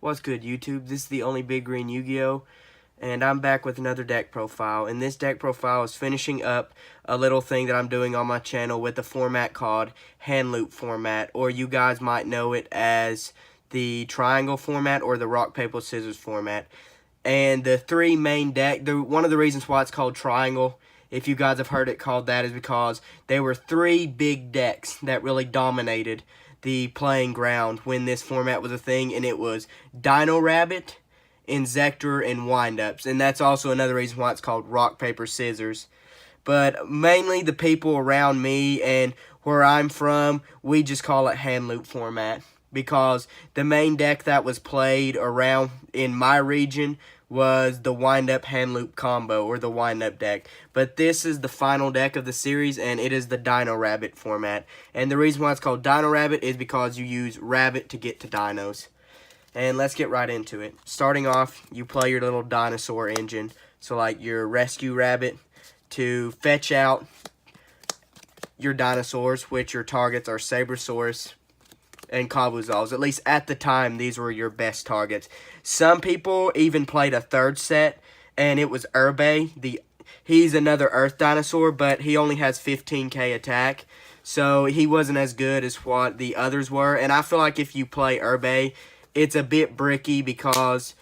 What's good, YouTube? This is the Only Big Green Yu-Gi-Oh! And I'm back with another deck profile. And this deck profile is finishing up a little thing that I'm doing on my channel with a format called hand loop format, or you guys might know it as the triangle format or the rock, paper, scissors format. And the three main deck, one of the reasons why it's called triangle, if you guys have heard it called that, is because there were three big decks that really dominated the playing ground when this format was a thing, and it was Dino Rabbit, Inzektor, and Windups. And that's also another reason why it's called rock, paper, scissors. But mainly the people around me and where I'm from, we just call it hand loop format, because the main deck that was played around in my region was the wind-up hand loop combo, or the wind-up deck. But this is the final deck of the series, and it is the Dino Rabbit format. And the reason why it's called Dino Rabbit is because you use rabbit to get to dinos. And let's get right into it. Starting off, you play your little dinosaur engine. So like your rescue rabbit to fetch out your dinosaurs, which your targets are Sabersaurus and Kabuzals. At least at the time, these were your best targets. Some people even played a third set, and it was Urbe. He's another Earth dinosaur, but he only has 15k attack, so he wasn't as good as what the others were. And I feel like if you play Urbe, it's a bit bricky because,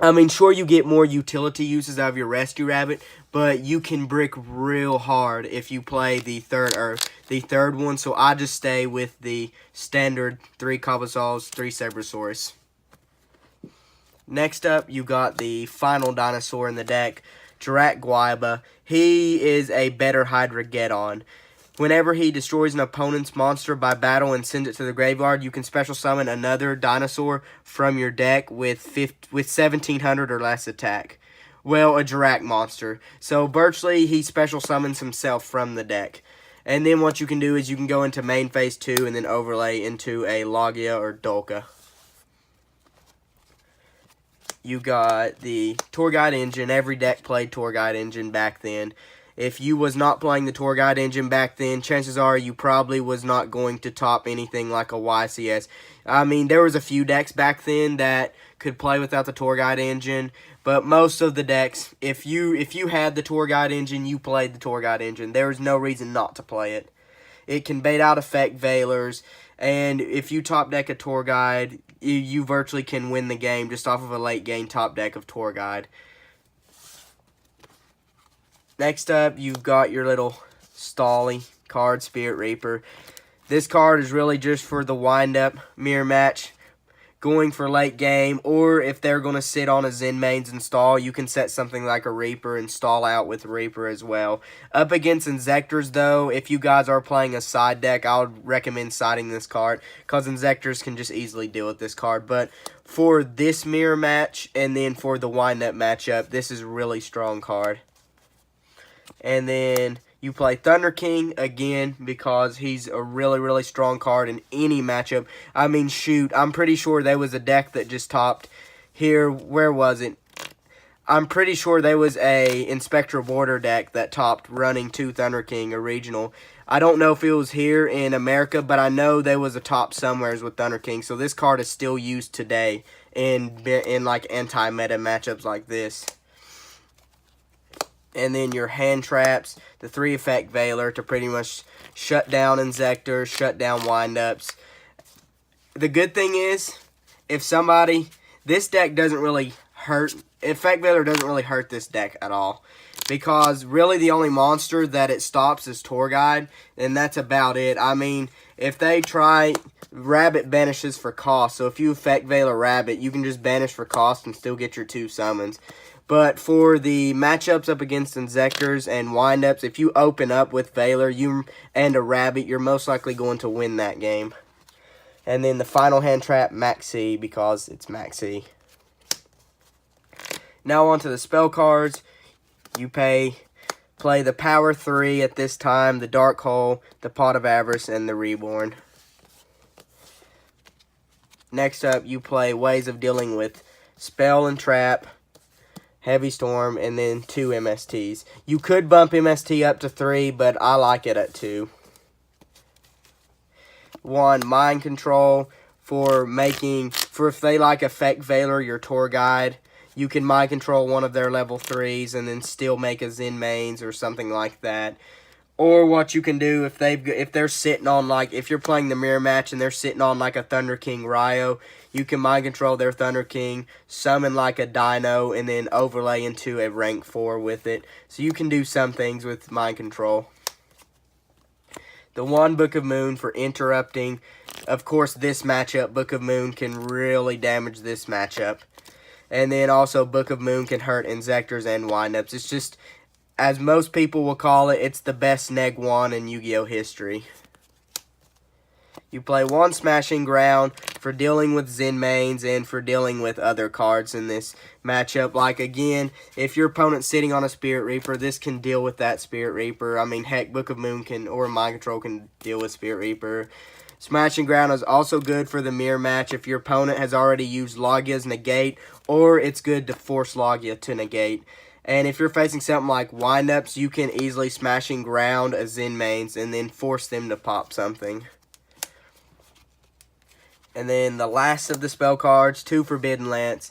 I mean, sure, you get more utility uses out of your rescue rabbit, but you can brick real hard if you play the third one. So I just stay with the standard 3 Kabuzals, 3 Sabersaurus. Next up, you got the final dinosaur in the deck, Jirak Guaiba. He is a better Hydra-Geddon. Whenever he destroys an opponent's monster by battle and sends it to the graveyard, you can special summon another dinosaur from your deck with 1700 or less attack. Well, a Jirak monster. So virtually, he special summons himself from the deck. And then what you can do is you can go into main phase 2 and then overlay into a Logia or Dolka. You got the Tour Guide engine. Every deck played Tour Guide engine back then. If you was not playing the Tour Guide engine back then, chances are you probably was not going to top anything like a YCS. I mean, there was a few decks back then that could play without the Tour Guide engine, but most of the decks, if you had the Tour Guide engine, you played the Tour Guide engine. There is no reason not to play it. It can bait out effect Veilers, and if you top deck a Tour Guide, you virtually can win the game just off of a late game top deck of Tour Guide. Next up, you've got your little Stolly card, Spirit Reaper. This card is really just for the wind-up mirror match, going for late game, or if they're going to sit on a Zen mains and stall, you can set something like a Reaper and stall out with Reaper as well. Up against Inzektors, though, if you guys are playing a side deck, I would recommend siding this card, because Inzektors can just easily deal with this card. But for this mirror match, and then for the wind-up matchup, this is a really strong card. And then you play Thunder King again because he's a really, really strong card in any matchup. I mean, shoot, I'm pretty sure there was a deck that just topped here. Where was it? I'm pretty sure there was a Inspector Border deck that topped running 2 Thunder King, a regional. I don't know if it was here in America, but I know there was a top somewheres with Thunder King. So this card is still used today in like anti-meta matchups like this. And then your hand traps, the 3 effect Veiler to pretty much shut down Inzektors, shut down windups. The good thing is, this deck doesn't really hurt, effect Veiler doesn't really hurt this deck at all. Because really the only monster that it stops is Tour Guide, and that's about it. I mean, if they try, Rabbit banishes for cost, so if you effect Veiler Rabbit, you can just banish for cost and still get your 2 summons. But for the matchups up against Inzektors and windups, if you open up with Veiler and a Rabbit, you're most likely going to win that game. And then the final hand trap, Maxi, because it's Maxi. Now on to the spell cards. You play the Power 3 at this time, the Dark Hole, the Pot of Avarice, and the Reborn. Next up, you play ways of dealing with Spell and Trap, Heavy Storm, and then 2 MSTs. You could bump MST up to 3, but I like it at 2. 1, Mind Control for if they like Effect Veiler, your tour guide, you can mind control one of their level 3s and then still make a Zen mains or something like that. Or what you can do if they're sitting on, like, if you're playing the mirror match and they're sitting on like a Thunder King Ryo, you can mind control their Thunder King, summon like a Dino, and then overlay into a rank 4 with it. So you can do some things with mind control. The one Book of Moon for interrupting. Of course, this matchup, Book of Moon can really damage this matchup. And then also Book of Moon can hurt Inzectors and windups. It's just, as most people will call it, it's the best neg 1 in Yu-Gi-Oh! History. You play 1 Smashing Ground for dealing with Zen mains and for dealing with other cards in this matchup. Like, again, if your opponent's sitting on a Spirit Reaper, this can deal with that Spirit Reaper. I mean, heck, Book of Moon can, or Mind Control can deal with Spirit Reaper. Smashing Ground is also good for the mirror match if your opponent has already used Logia's Negate, or it's good to force Logia to negate. And if you're facing something like windups, you can easily Smashing Ground a Zen mains and then force them to pop something. And then the last of the spell cards, 2 Forbidden Lance.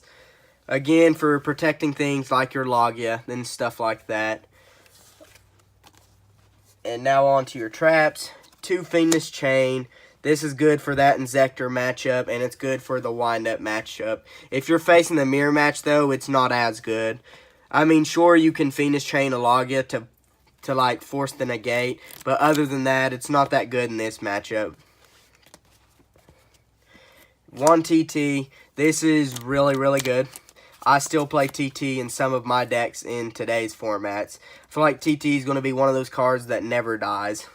Again, for protecting things like your Logia and stuff like that. And now on to your traps. 2 Fiendish Chain. This is good for that Inzector matchup, and it's good for the windup matchup. If you're facing the mirror match, though, it's not as good. I mean, sure, you can Fiendish Chain a Logia to like, force the negate. But other than that, it's not that good in this matchup. 1 TT. This is really, really good. I still play TT in some of my decks in today's formats. I feel like TT is going to be one of those cards that never dies.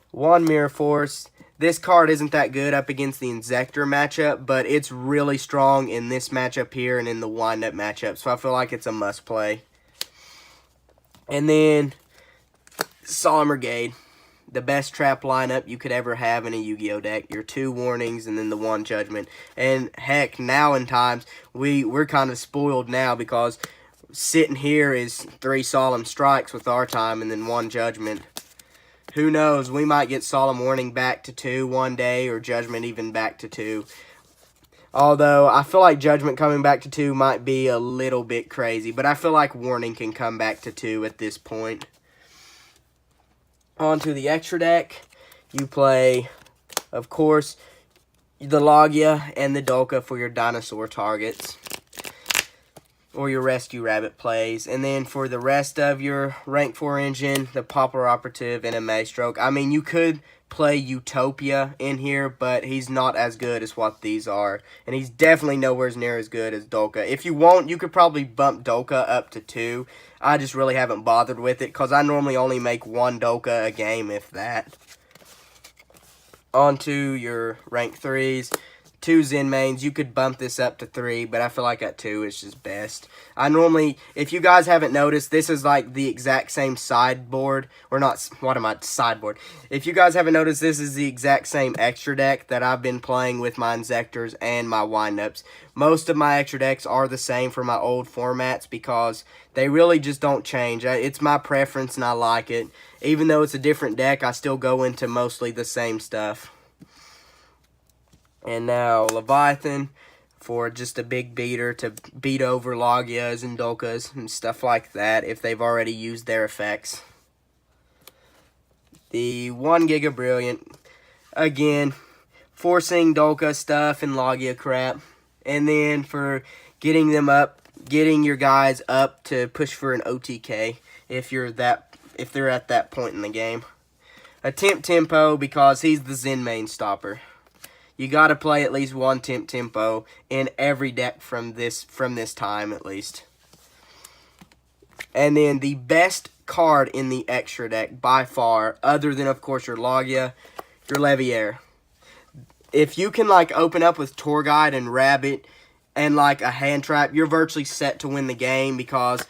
1 Mirror Force. This card isn't that good up against the Inzector matchup, but it's really strong in this matchup here and in the windup matchup, so I feel like it's a must-play. And then, Solemn Brigade. The best trap lineup you could ever have in a Yu-Gi-Oh! Deck. Your 2 warnings and then the 1 judgment. And, heck, now in times, we're kind of spoiled now because sitting here is 3 Solemn Strikes with our time and then 1 judgment. Who knows, we might get Solemn Warning back to 2 one day, or Judgment even back to 2. Although, I feel like Judgment coming back to 2 might be a little bit crazy, but I feel like Warning can come back to 2 at this point. On to the extra deck. You play, of course, the Logia and the Dolka for your dinosaur targets, or your Rescue Rabbit plays. And then for the rest of your Rank 4 engine, the Poplar Operative and a Maystroke. I mean, you could play Utopia in here, but he's not as good as what these are. And he's definitely nowhere near as good as Dolka. If you want, you could probably bump Dolka up to 2. I just really haven't bothered with it, because I normally only make 1 Dolka a game, if that. On to your Rank 3s. 2 Zen mains. You could bump this up to 3, but I feel like at 2 is just best. I normally, if you guys haven't noticed, this is like the exact same sideboard, or not, what am I, sideboard. If you guys haven't noticed, this is the exact same extra deck that I've been playing with my Inzectors and my windups. Most of my extra decks are the same for my old formats because they really just don't change. It's my preference and I like it. Even though it's a different deck, I still go into mostly the same stuff. And now Leviathan for just a big beater to beat over Logias and Dolkas and stuff like that if they've already used their effects. The 1 Giga Brilliant, again, forcing Dolka stuff and Logia crap. And then for getting them up, getting your guys up to push for an OTK if they're at that point in the game. Attempt Tempo because he's the Zen main stopper. You got to play at least 1 Tempo in every deck from this time at least. And then the best card in the extra deck by far, other than of course your Logia, your Leviair. If you can like open up with Tour Guide and Rabbit and like a hand trap, you're virtually set to win the game because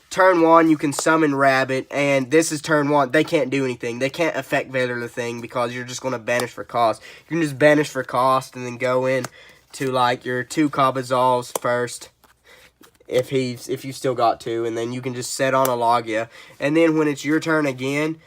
turn 1, you can summon Rabbit, and this is turn 1. They can't do anything. They can't affect Veiler the thing because you're just going to banish for cost. You can just banish for cost and then go in to like your 2 Kabazals first if you still got 2, and then you can just set on a Logia. And then when it's your turn again,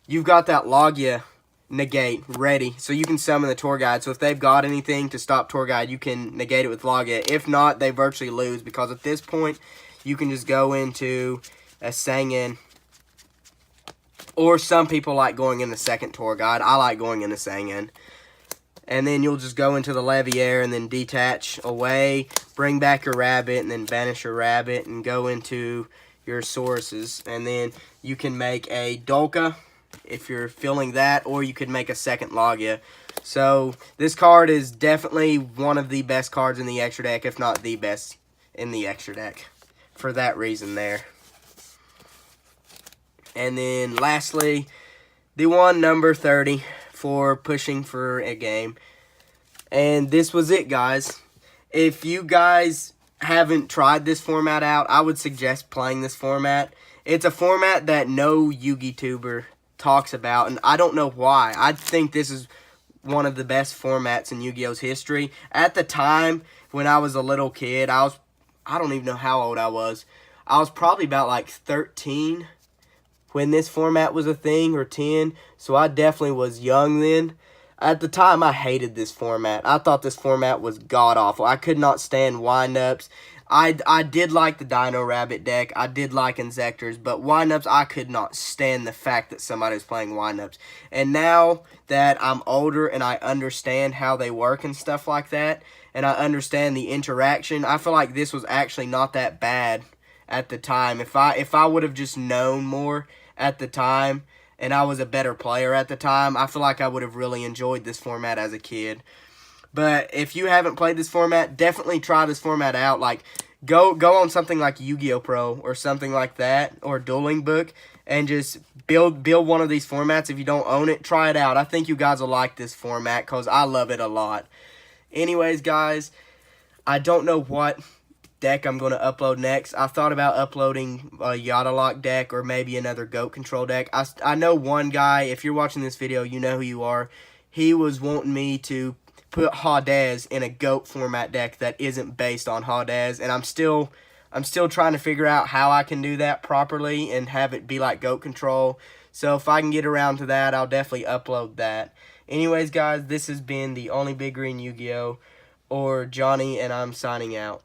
you've got that Logia negate, ready. So you can summon the tour guide. So if they've got anything to stop tour guide, you can negate it with log it. If not, they virtually lose, because at this point, you can just go into a Sangin. Or some people like going in the second tour guide. I like going into Sangin. And then you'll just go into the Leviair and then detach away, bring back your rabbit, and then banish your rabbit and go into your sources. And then you can make a Dolka if you're feeling that, or you could make a second Logia. So this card is definitely one of the best cards in the extra deck, if not the best in the extra deck, for that reason there. And then lastly, the one number 30 for pushing for a game. And this was it, guys. If you guys haven't tried this format out, I would suggest playing this format. It's a format that no Yu-Gi tuber talks about, and I don't know why. I think this is one of the best formats in Yu-Gi-Oh's history. At the time, when I was a little kid, I don't even know how old I was. I was probably about like 13 when this format was a thing, or 10, so I definitely was young then. At the time, I hated this format. I thought this format was god-awful. I could not stand wind-ups. I did like the Dino Rabbit deck. I did like Insectors, but wind-ups, I could not stand the fact that somebody was playing wind-ups. And now that I'm older and I understand how they work and stuff like that, and I understand the interaction, I feel like this was actually not that bad at the time. If I would have just known more at the time, and I was a better player at the time, I feel like I would have really enjoyed this format as a kid. But if you haven't played this format, definitely try this format out. Like, go on something like Yu-Gi-Oh! Pro or something like that, or Dueling Book, and just build one of these formats. If you don't own it, try it out. I think you guys will like this format, because I love it a lot. Anyways, guys, I don't know what deck I'm going to upload next. I thought about uploading a Yada-Lock deck, or maybe another Goat Control deck. I know one guy, if you're watching this video, you know who you are. He was wanting me to put Hadez in a Goat format deck that isn't based on Hadez, and I'm still trying to figure out how I can do that properly and have it be like Goat Control. So if I can get around to that, I'll definitely upload that. Anyways, guys, this has been the Only Big Green Yu-Gi-Oh! Or Johnny, and I'm signing out.